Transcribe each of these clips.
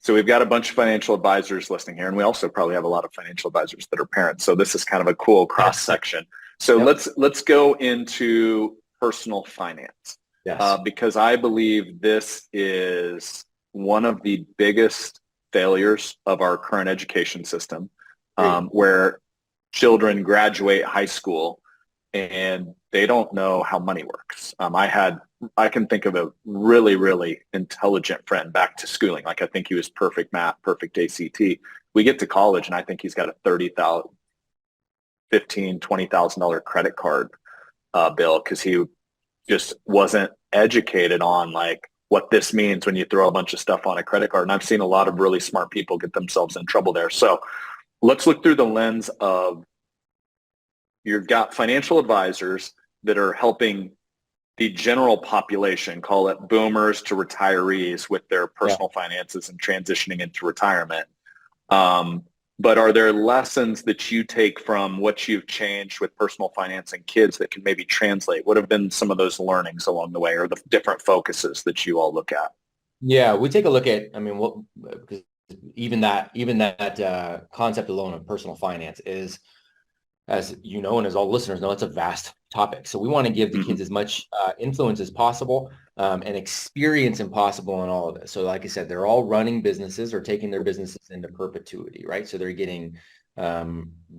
So we've got a bunch of financial advisors listening here, and we also probably have a lot of financial advisors that are parents. So this is kind of a cool cross section. So Yep. let's go into personal finance Yes. because I believe this is one of the biggest failures of our current education system, Great. where children graduate high school and they don't know how money works. I can think of a really, really intelligent friend back to schooling. Like I think he was perfect math, perfect ACT. We get to college and I think he's got a 30,000, 15, $20,000 credit card bill because he just wasn't educated on like what this means when you throw a bunch of stuff on a credit card. And I've seen a lot of really smart people get themselves in trouble there. So let's look through the lens of you've got financial advisors that are helping the general population, call it boomers to retirees with their Yeah. personal finances and transitioning into retirement. But are there lessons that you take from what you've changed with personal finance and kids that can maybe translate? What have been some of those learnings along the way or the different focuses that you all look at? Yeah, we take a look at, I mean, what, because even that concept alone of personal finance is, as you know, and as all listeners know, it's a vast topic. So we want to give the Mm-hmm. kids as much influence as possible and experience as possible in all of this. So like I said, they're all running businesses or taking their businesses into perpetuity, right? So they're getting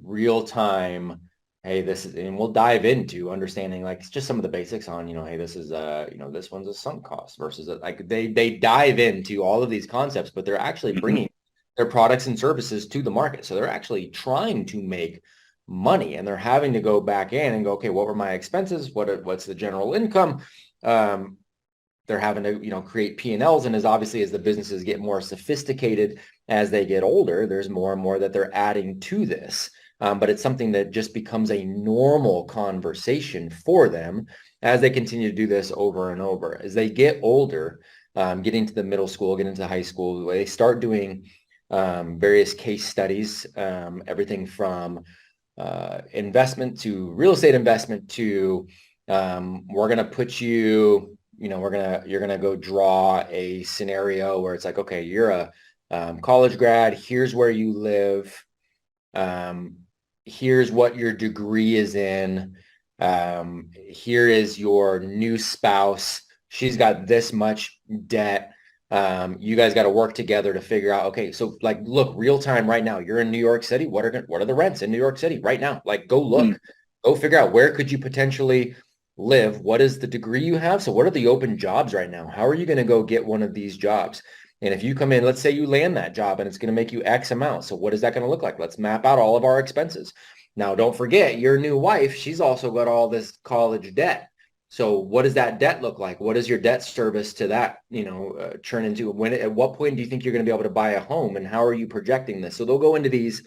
real time. Hey, this is, and we'll dive into understanding like just some of the basics on, hey, this is this one's a sunk cost versus like they dive into all of these concepts, but they're actually Mm-hmm. bringing their products and services to the market. So they're actually trying to make money and they're having to go back in and go, okay, what were my expenses? What's the general income? They're having to, create P&Ls. And as obviously as the businesses get more sophisticated as they get older, there's more and more that they're adding to this. But it's something that just becomes a normal conversation for them as they continue to do this over and over. As they get older, get into the middle school, get into high school, they start doing various case studies, everything from investment to real estate investment to we're going to put you, you're going to go draw a scenario where it's like, okay, you're a college grad. Here's where you live. Um, Here's what your degree is in. Here is your new spouse. She's got this much debt. You guys got to work together to figure out, okay, so like look real time right now. You're in New York City. What are the rents in New York City right now? Like go look, go figure out where could you potentially live? What is the degree you have? So what are the open jobs right now? How are you going to go get one of these jobs? And if you come in, let's say you land that job and it's going to make you X amount. So what is that going to look like? Let's map out all of our expenses. Now, don't forget your new wife, she's also got all this college debt. So what does that debt look like? What is your debt service to that, turn into? At what point do you think you're going to be able to buy a home and how are you projecting this? So they'll go into these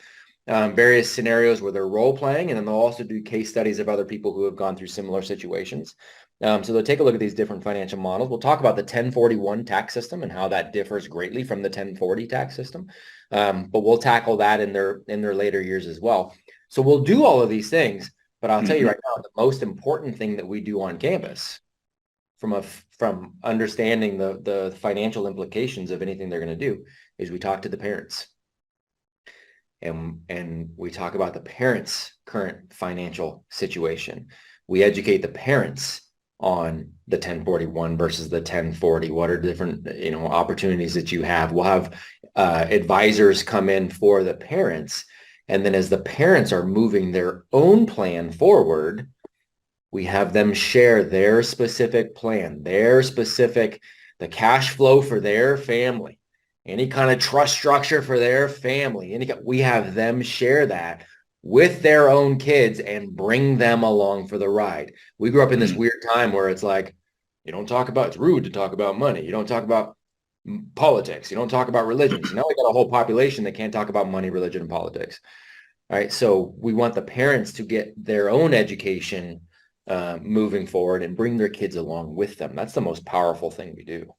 various scenarios where they're role playing and then they'll also do case studies of other people who have gone through similar situations. So they'll take a look at these different financial models. We'll talk about the 1041 tax system and how that differs greatly from the 1040 tax system. But we'll tackle that in their later years as well. So we'll do all of these things, but I'll tell you Mm-hmm. right now, the most important thing that we do on campus from understanding the financial implications of anything they're going to do is we talk to the parents and we talk about the parents' current financial situation. We educate the parents on the 1041 versus the 1040. What are different, opportunities that you have? We'll have advisors come in for the parents. And then as the parents are moving their own plan forward, we have them share their specific plan, the cash flow for their family, any kind of trust structure for their family. We have them share that with their own kids and bring them along for the ride. We grew up in this Mm-hmm. weird time where it's like, it's rude to talk about money. You don't talk about politics. You don't talk about religion. So now we got a whole population that can't talk about money, religion, and politics. All right. So we want the parents to get their own education moving forward and bring their kids along with them. That's the most powerful thing we do.